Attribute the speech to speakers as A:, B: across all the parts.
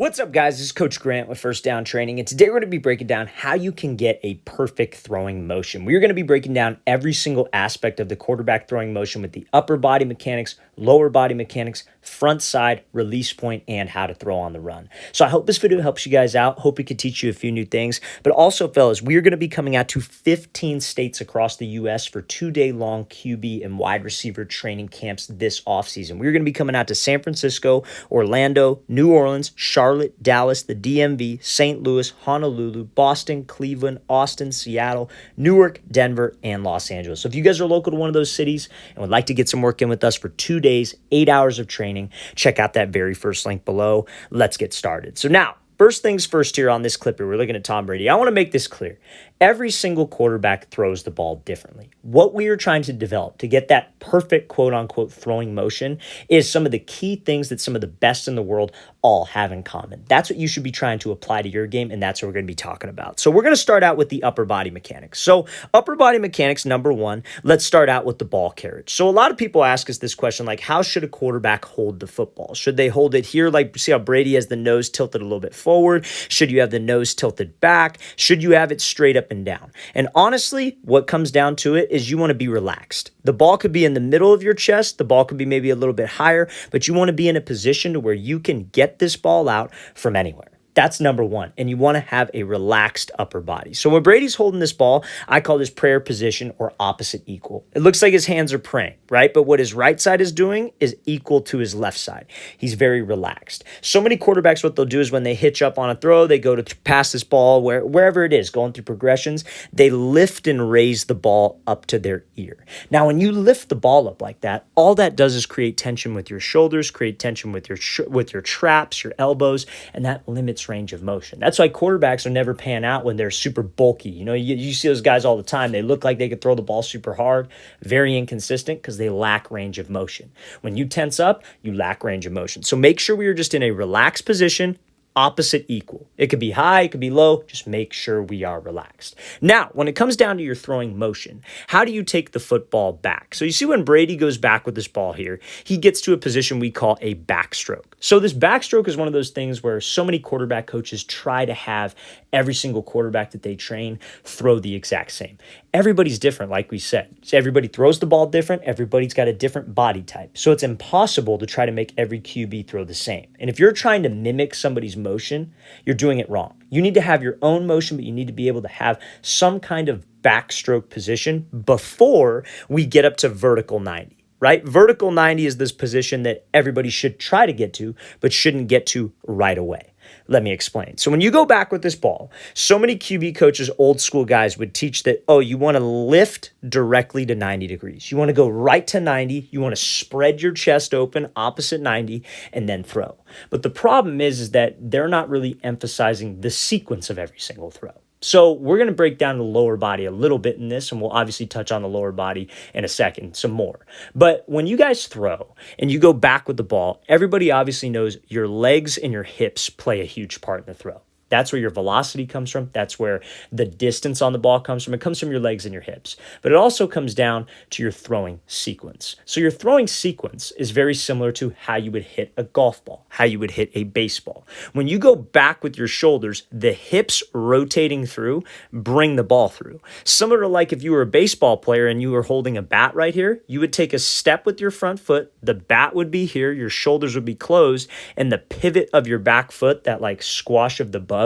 A: What's up, guys? This is Coach Grant with First Down Training, and today we're going to be breaking down how you can get a perfect throwing motion. We're going to be breaking down every single aspect of the quarterback throwing motion with the upper body mechanics, lower body mechanics, front side, release point, and how to throw on the run. So I hope this video helps you guys out. Hope it could teach you a few new things. But also, fellas, we are going to be coming out to 15 states across the U.S. for 2-day-long QB and wide receiver training camps this offseason. We're going to be coming out to San Francisco, Orlando, New Orleans, Charlotte, Dallas, the DMV, St. Louis, Honolulu, Boston, Cleveland, Austin, Seattle, Newark, Denver, and Los Angeles. So if you guys are local to one of those cities and would like to get some work in with us for 2 days, 8 hours of training, check out that very first link below. Let's get started. So now, first things first here on this clip here, we're looking at Tom Brady. I want to make this clear. Every single quarterback throws the ball differently. What we are trying to develop to get that perfect quote-unquote throwing motion is some of the key things that some of the best in the world all have in common. That's what you should be trying to apply to your game, and that's what we're going to be talking about. So we're going to start out with the upper body mechanics. So upper body mechanics, number one, let's start out with the ball carriage. So a lot of people ask us this question, like, how should a quarterback hold the football? Should they hold it here? Like, see how Brady has the nose tilted a little bit forward? Should you have the nose tilted back? Should you have it straight up and down? And honestly, what comes down to it is you want to be relaxed. The ball could be in the middle of your chest. The ball could be maybe a little bit higher, but you want to be in a position to where you can get this ball out from anywhere. That's number one. And you want to have a relaxed upper body. So when Brady's holding this ball, I call this prayer position or opposite equal. It looks like his hands are praying, right? But what his right side is doing is equal to his left side. He's very relaxed. So many quarterbacks, what they'll do is when they hitch up on a throw, they go to pass this ball wherever it is, going through progressions, they lift and raise the ball up to their ear. Now, when you lift the ball up like that, all that does is create tension with your shoulders, create tension with your traps, your elbows, and that limits range of motion. That's why quarterbacks are never pan out when they're super bulky. You know, you see those guys all the time. They look like they could throw the ball super hard, very inconsistent because they lack range of motion. When you tense up, you lack range of motion. So make sure we are just in a relaxed position, opposite equal. It could be high, it could be low. Just make sure we are relaxed. Now, when it comes down to your throwing motion, how do you take the football back? So you see when Brady goes back with this ball here, he gets to a position we call a backstroke. So this backstroke is one of those things where so many quarterback coaches try to have every single quarterback that they train throw the exact same. Everybody's different, like we said. So everybody throws the ball different. Everybody's got a different body type. So it's impossible to try to make every QB throw the same. And if you're trying to mimic somebody's motion, you're doing it wrong. You need to have your own motion, but you need to be able to have some kind of backstroke position before we get up to vertical 90. Right? Vertical 90 is this position that everybody should try to get to, but shouldn't get to right away. Let me explain. So when you go back with this ball, so many QB coaches, old school guys would teach that, oh, you want to lift directly to 90 degrees. You want to go right to 90. You want to spread your chest open opposite 90 and then throw. But the problem is that they're not really emphasizing the sequence of every single throw. So we're going to break down the lower body a little bit in this, and we'll obviously touch on the lower body in a second, some more. But when you guys throw and you go back with the ball, everybody obviously knows your legs and your hips play a huge part in the throw. That's where your velocity comes from. That's where the distance on the ball comes from. It comes from your legs and your hips. But it also comes down to your throwing sequence. So your throwing sequence is very similar to how you would hit a golf ball, how you would hit a baseball. When you go back with your shoulders, the hips rotating through bring the ball through. Similar to like if you were a baseball player and you were holding a bat right here, you would take a step with your front foot, the bat would be here, your shoulders would be closed, and the pivot of your back foot, that like squash of the bug,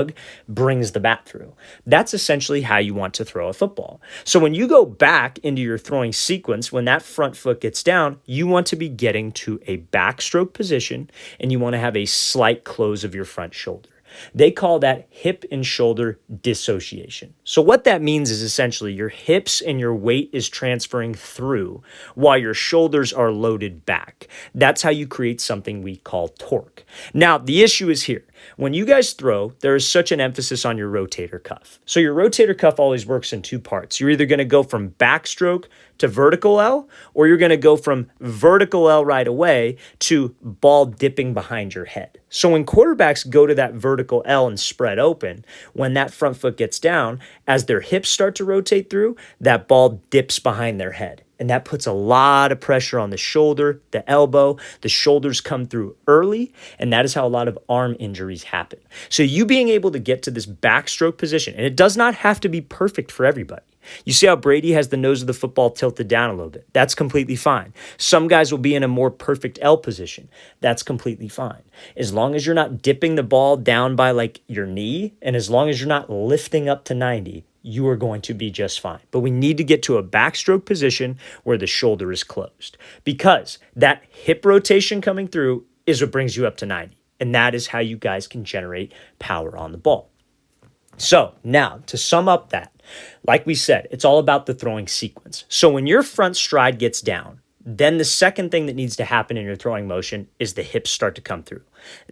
A: brings the bat through. That's essentially how you want to throw a football. So when you go back into your throwing sequence, when that front foot gets down, you want to be getting to a backstroke position and you want to have a slight close of your front shoulder. They call that hip and shoulder dissociation. So what that means is essentially your hips and your weight is transferring through while your shoulders are loaded back. That's how you create something we call torque. Now, the issue is here. When you guys throw, there is such an emphasis on your rotator cuff. So your rotator cuff always works in two parts. You're either going to go from backstroke to vertical L, or you're going to go from vertical L right away to ball dipping behind your head. So when quarterbacks go to that vertical L and spread open, when that front foot gets down, as their hips start to rotate through, that ball dips behind their head. And that puts a lot of pressure on the shoulder, the elbow. The shoulders come through early, and that is how a lot of arm injuries happen. So you being able to get to this backstroke position, and it does not have to be perfect for everybody. You see how Brady has the nose of the football tilted down a little bit. That's completely fine. Some guys will be in a more perfect L position. That's completely fine. As long as you're not dipping the ball down by like your knee, and as long as you're not lifting up to 90, you are going to be just fine. But we need to get to a backstroke position where the shoulder is closed, because that hip rotation coming through is what brings you up to 90. And that is how you guys can generate power on the ball. So now to sum up that, like we said, it's all about the throwing sequence. So when your front stride gets down, then the second thing that needs to happen in your throwing motion is the hips start to come through.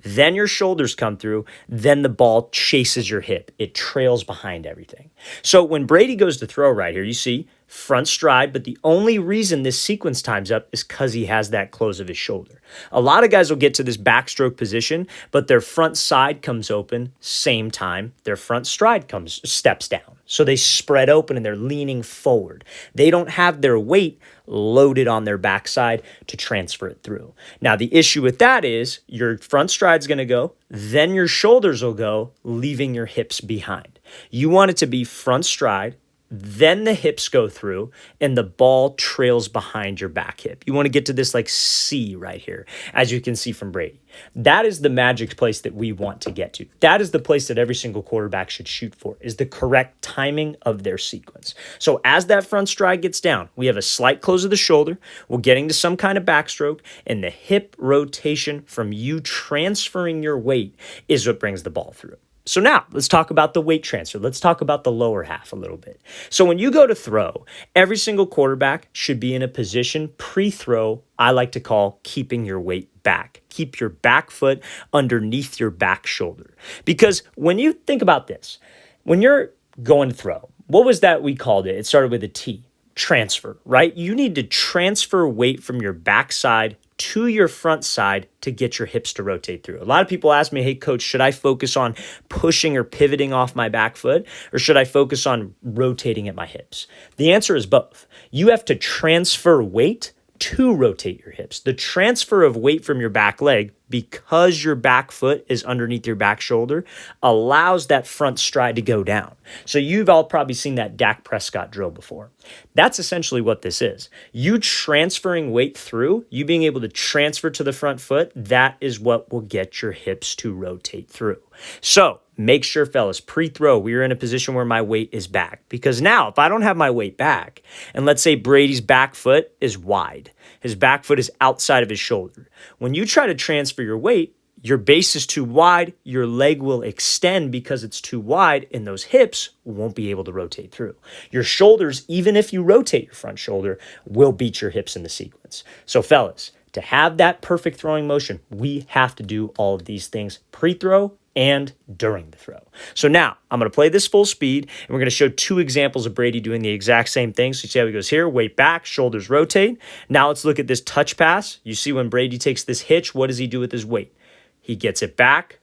A: Then your shoulders come through. Then the ball chases your hip. It trails behind everything. So when Brady goes to throw right here, you see front stride, but the only reason this sequence times up is because he has that close of his shoulder. A lot of guys will get to this backstroke position, but their front side comes open, same time their front stride steps down. So they spread open and they're leaning forward. They don't have their weight loaded on their backside to transfer it through. Now, the issue with that is your front stride's going to go, then your shoulders will go, leaving your hips behind. You want it to be front stride, then the hips go through, and the ball trails behind your back hip. You want to get to this like C right here, as you can see from Brady. That is the magic place that we want to get to. That is the place that every single quarterback should shoot for, is the correct timing of their sequence. So as that front stride gets down, we have a slight close of the shoulder, we're getting to some kind of backstroke, and the hip rotation from you transferring your weight is what brings the ball through. So now let's talk about the weight transfer. Let's talk about the lower half a little bit. So when you go to throw, every single quarterback should be in a position pre-throw I like to call keeping your weight back. Keep your back foot underneath your back shoulder. Because when you think about this, when you're going to throw, what was that we called it? It started with a T. Transfer, right? You need to transfer weight from your backside to your front side to get your hips to rotate through. A lot of people ask me, hey, coach, should I focus on pushing or pivoting off my back foot, or should I focus on rotating at my hips? The answer is both. You have to transfer weight to rotate your hips. The transfer of weight from your back leg, because your back foot is underneath your back shoulder, allows that front stride to go down. So you've all probably seen that Dak Prescott drill before. That's essentially what this is. You transferring weight through, you being able to transfer to the front foot, that is what will get your hips to rotate through. So make sure, fellas, pre-throw, we are in a position where my weight is back. Because now, if I don't have my weight back, and let's say Brady's back foot is wide, his back foot is outside of his shoulder. When you try to transfer your weight, your base is too wide, your leg will extend because it's too wide, and those hips won't be able to rotate through. Your shoulders, even if you rotate your front shoulder, will beat your hips in the sequence. So fellas, to have that perfect throwing motion, we have to do all of these things pre-throw and during the throw. So now I'm going to play this full speed, and we're going to show two examples of Brady doing the exact same thing. So you see how he goes here, weight back, shoulders rotate. Now let's look at this touch pass. You see when Brady takes this hitch, what does he do with his weight? He gets it back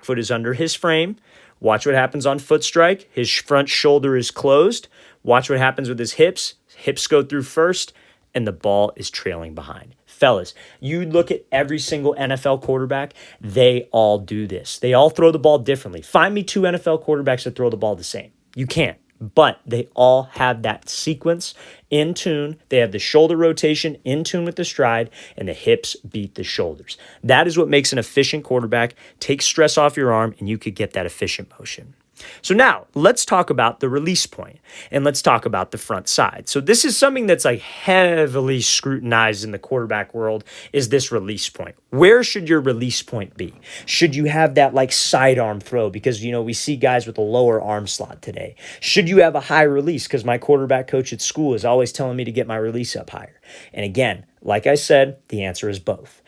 A: foot is under his frame. Watch what happens on foot strike. His front shoulder is closed. Watch what happens with his hips. Hips go through first, and the ball is trailing behind. Fellas, you look at every single NFL quarterback, they all do this. They all throw the ball differently. Find me two NFL quarterbacks that throw the ball the same. You can't. But they all have that sequence in tune. They have the shoulder rotation in tune with the stride, and the hips beat the shoulders. That is what makes an efficient quarterback. Take stress off your arm, and you could get that efficient motion. So now let's talk about the release point, and let's talk about the front side. So this is something that's like heavily scrutinized in the quarterback world, is this release point. Where should your release point be? Should you have that like sidearm throw? Because, you know, we see guys with a lower arm slot today. Should you have a high release? Because my quarterback coach at school is always telling me to get my release up higher. And again, like I said, the answer is both.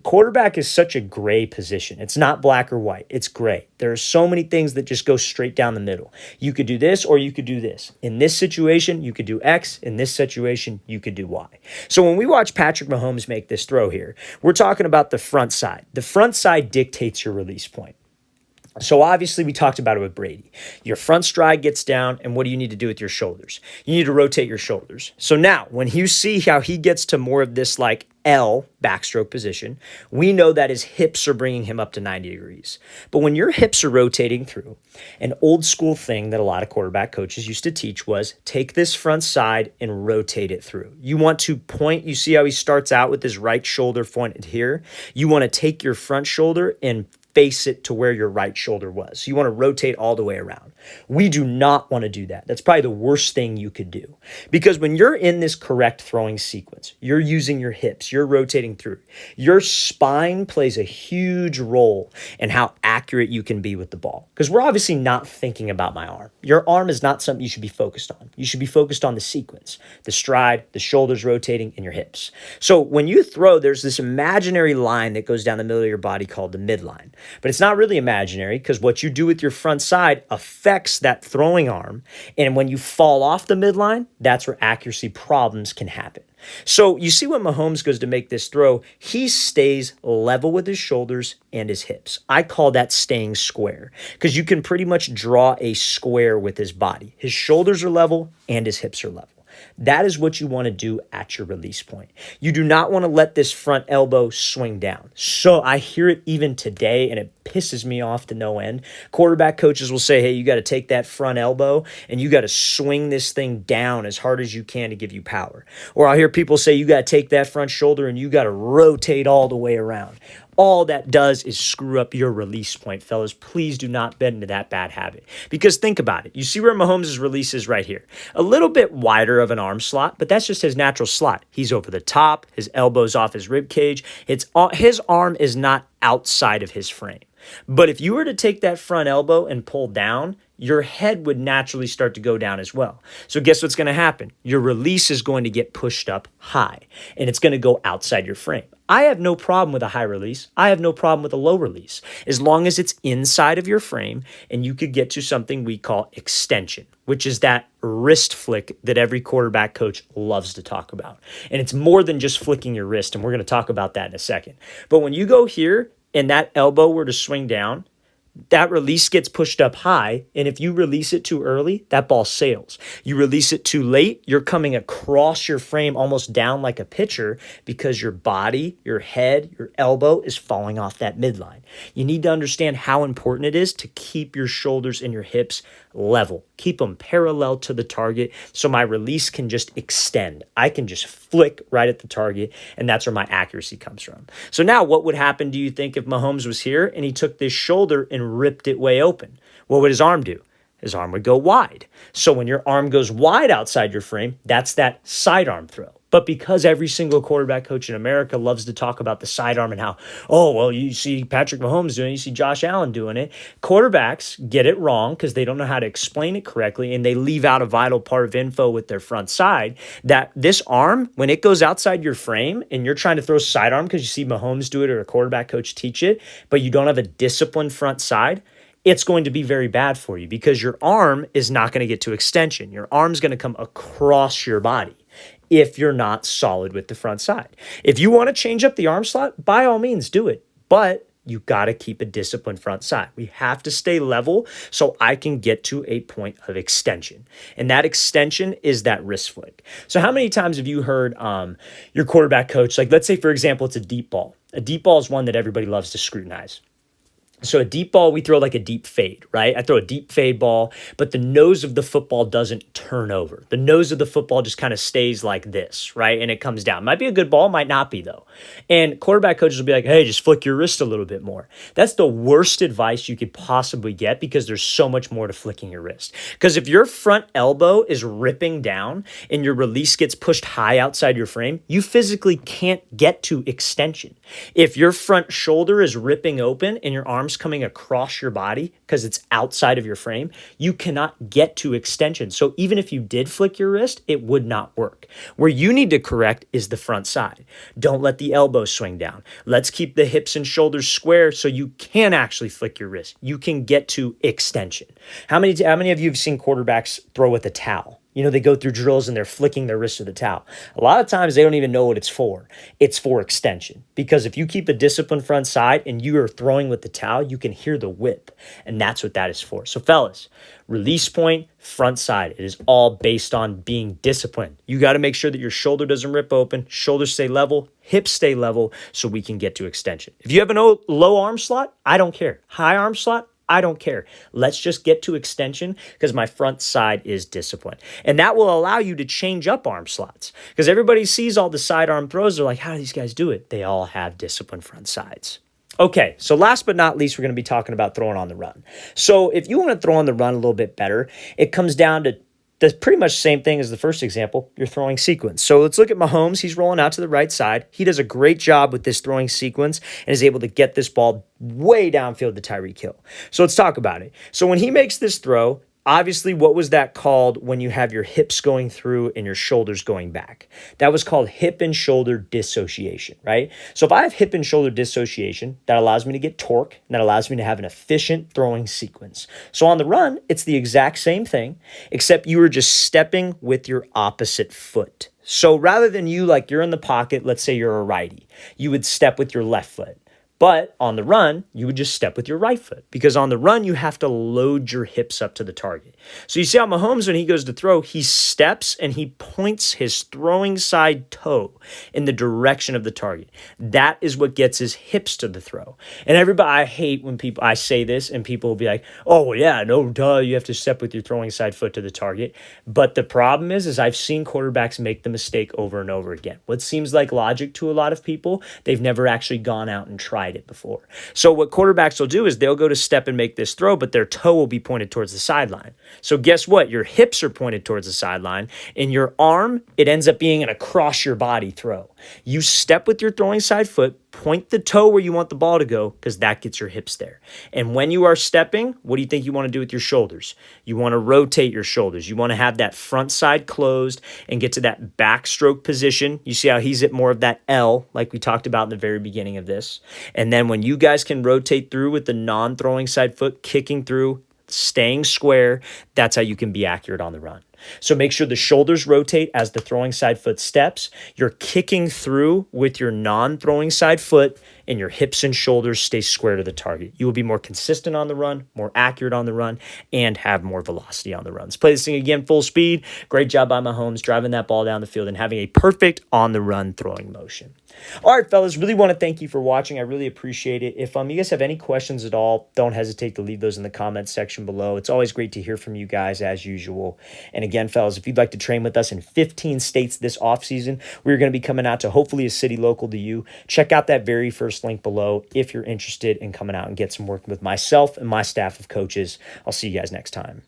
A: Quarterback is such a gray position. It's not black or white. It's gray. There are so many things that just go straight down the middle. You could do this or you could do this. In this situation, you could do X. In this situation, you could do Y. So when we watch Patrick Mahomes make this throw here, we're talking about the front side. The front side dictates your release point. So obviously we talked about it with Brady. Your front stride gets down, and what do you need to do with your shoulders? You need to rotate your shoulders. So now when you see how he gets to more of this like L backstroke position, we know that his hips are bringing him up to 90 degrees. But when your hips are rotating through, an old school thing that a lot of quarterback coaches used to teach was take this front side and rotate it through. You want to point, you see how he starts out with his right shoulder pointed here? You want to take your front shoulder and face it to where your right shoulder was. So you want to rotate all the way around. We do not want to do that. That's probably the worst thing you could do, because when you're in this correct throwing sequence, you're using your hips, you're rotating through. Your spine plays a huge role in how accurate you can be with the ball, because we're obviously not thinking about my arm. Your arm is not something you should be focused on. You should be focused on the sequence, the stride, the shoulders rotating, and your hips. So when you throw, there's this imaginary line that goes down the middle of your body called the midline. But it's not really imaginary, because what you do with your front side affects that throwing arm. And when you fall off the midline, that's where accuracy problems can happen. So you see when Mahomes goes to make this throw, he stays level with his shoulders and his hips. I call that staying square, because you can pretty much draw a square with his body. His shoulders are level and his hips are level. That is what you want to do at your release point. You do not want to let this front elbow swing down. So I hear it even today, and it pisses me off to no end. Quarterback coaches will say, hey, you got to take that front elbow and you got to swing this thing down as hard as you can to give you power. Or I'll hear people say, you got to take that front shoulder and you got to rotate all the way around. All that does is screw up your release point, fellas. Please do not bend into that bad habit. Because think about it. You see where Mahomes' release is right here. A little bit wider of an arm slot, but that's just his natural slot. He's over the top. His elbow's off his rib cage. His arm is not outside of his frame. But if you were to take that front elbow and pull down, your head would naturally start to go down as well. So guess what's going to happen? Your release is going to get pushed up high, and it's going to go outside your frame. I have no problem with a high release. I have no problem with a low release, as long as it's inside of your frame and you could get to something we call extension, which is that wrist flick that every quarterback coach loves to talk about. And it's more than just flicking your wrist, and we're going to talk about that in a second. But when you go here and that elbow were to swing down, that release gets pushed up high, and if you release it too early, that ball sails. You release it too late, you're coming across your frame almost down like a pitcher, because your body, your head, your elbow is falling off that midline. You need to understand how important it is to keep your shoulders and your hips level. Keep them parallel to the target so my release can just extend. I can just flick right at the target, and that's where my accuracy comes from. So now what would happen, do you think, if Mahomes was here and he took this shoulder and ripped it way open? What would his arm do? His arm would go wide. So when your arm goes wide outside your frame, that's that sidearm throw. But because every single quarterback coach in America loves to talk about the sidearm and how, oh, well, you see Patrick Mahomes doing it, you see Josh Allen doing it, quarterbacks get it wrong because they don't know how to explain it correctly, and they leave out a vital part of info with their front side, that this arm, when it goes outside your frame and you're trying to throw sidearm because you see Mahomes do it or a quarterback coach teach it, but you don't have a disciplined front side, it's going to be very bad for you, because your arm is not going to get to extension. Your arm's going to come across your body if you're not solid with the front side. If you want to change up the arm slot, by all means do it, but you got to keep a disciplined front side. We have to stay level so I can get to a point of extension. And that extension is that wrist flick. So how many times have you heard your quarterback coach, like let's say, for example, it's a deep ball. A deep ball is one that everybody loves to scrutinize. So a deep ball, we throw like a deep fade, right? I throw a deep fade ball, but the nose of the football doesn't turn over. The nose of the football just kind of stays like this, right? And it comes down. Might be a good ball, might not be though. And quarterback coaches will be like, hey, just flick your wrist a little bit more. That's the worst advice you could possibly get, because there's so much more to flicking your wrist. Because if your front elbow is ripping down and your release gets pushed high outside your frame, you physically can't get to extension. If your front shoulder is ripping open and your arm's coming across your body because it's outside of your frame, you cannot get to extension. So even if you did flick your wrist, it would not work. Where you need to correct is the front side. Don't let the elbow swing down. Let's keep the hips and shoulders square so you can actually flick your wrist. You can get to extension. How many of you have seen quarterbacks throw with a towel? They go through drills and they're flicking their wrist with the towel. A lot of times they don't even know what it's for. It's for extension. Because if you keep a disciplined front side and you are throwing with the towel, you can hear the whip. And that's what that is for. So fellas, release point, front side. It is all based on being disciplined. You got to make sure that your shoulder doesn't rip open, shoulders stay level, hips stay level, so we can get to extension. If you have a low arm slot, I don't care. High arm slot, I don't care. Let's just get to extension because my front side is disciplined. And that will allow you to change up arm slots because everybody sees all the sidearm throws. They're like, how do these guys do it? They all have disciplined front sides. Okay, so last but not least, we're going to be talking about throwing on the run. So if you want to throw on the run a little bit better, it comes down to the pretty much same thing as the first example, your throwing sequence. So let's look at Mahomes. He's rolling out to the right side. He does a great job with this throwing sequence and is able to get this ball way downfield to Tyreek Hill. So let's talk about it. So when he makes this throw, obviously, what was that called when you have your hips going through and your shoulders going back? That was called hip and shoulder dissociation, right? So if I have hip and shoulder dissociation, that allows me to get torque, and that allows me to have an efficient throwing sequence. So on the run, it's the exact same thing, except you are just stepping with your opposite foot. So rather than you're in the pocket, let's say you're a righty, you would step with your left foot. But on the run, you would just step with your right foot because on the run, you have to load your hips up to the target. So you see how Mahomes, when he goes to throw, he steps and he points his throwing side toe in the direction of the target. That is what gets his hips to the throw. And everybody, I hate when I say this and people will be like, oh, well, yeah, no, duh, you have to step with your throwing side foot to the target. But the problem is I've seen quarterbacks make the mistake over and over again. What seems like logic to a lot of people, they've never actually gone out and tried it before. So what quarterbacks will do is they'll go to step and make this throw, but their toe will be pointed towards the sideline. So guess what? Your hips are pointed towards the sideline and your arm, it ends up being an across your body throw. You step with your throwing side foot, point the toe where you want the ball to go because that gets your hips there. And when you are stepping, what do you think you want to do with your shoulders? You want to rotate your shoulders. You want to have that front side closed and get to that backstroke position. You see how he's at more of that L like we talked about in the very beginning of this. And then when you guys can rotate through with the non-throwing side foot, kicking through, staying square, that's how you can be accurate on the run. So make sure the shoulders rotate as the throwing side foot steps. You're kicking through with your non-throwing side foot and your hips and shoulders stay square to the target. You will be more consistent on the run, more accurate on the run, and have more velocity on the run. Let's play this thing again full speed. Great job by Mahomes driving that ball down the field and having a perfect on-the-run throwing motion. All right, fellas, really want to thank you for watching. I really appreciate it. If you guys have any questions at all, don't hesitate to leave those in the comments section below. It's always great to hear from you guys as usual. And again, fellas, if you'd like to train with us in 15 states this offseason, we're going to be coming out to hopefully a city local to you. Check out that very first link below if you're interested in coming out and get some work with myself and my staff of coaches. I'll see you guys next time.